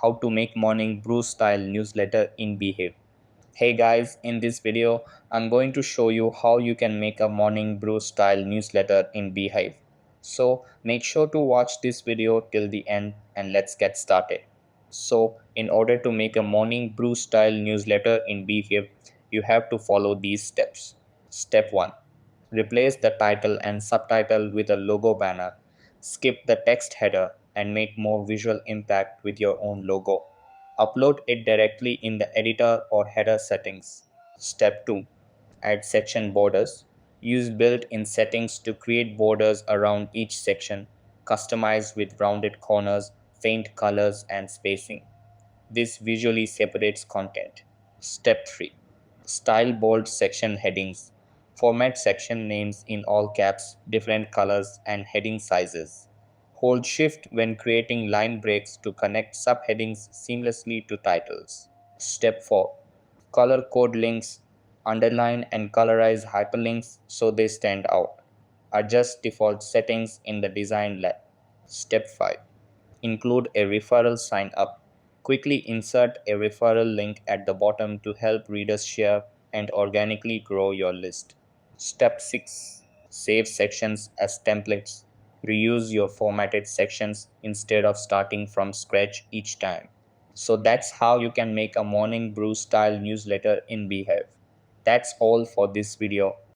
how to make morning brew style newsletter in Beehiiv. Hey guys, in this video, I'm going to show you how you can make a morning brew style newsletter in Beehiiv. So make sure to watch this video till the end and let's get started. So in order to make a morning brew style newsletter in Beehiiv, you have to follow these steps. Step 1. Replace the title and subtitle with a logo banner. Skip the text header and make more visual impact with your own logo. Upload it directly in the editor or header settings. Step 2. Add section borders. Use built-in settings to create borders around each section, customized with rounded corners, faint colors, and spacing. This visually separates content. Step 3. Style bold section headings. Format section names in all caps, different colors, and heading sizes. Hold Shift when creating line breaks to connect subheadings seamlessly to titles. Step 4. Color code links. Underline and colorize hyperlinks so they stand out. Adjust default settings in the design lab. Step 5. Include a referral sign up. Quickly insert a referral link at the bottom to help readers share and organically grow your list. Step 6. Save sections as templates. Reuse your formatted sections instead of starting from scratch each time. So that's how you can make a morning brew style newsletter in Beehiiv. That's all for this video.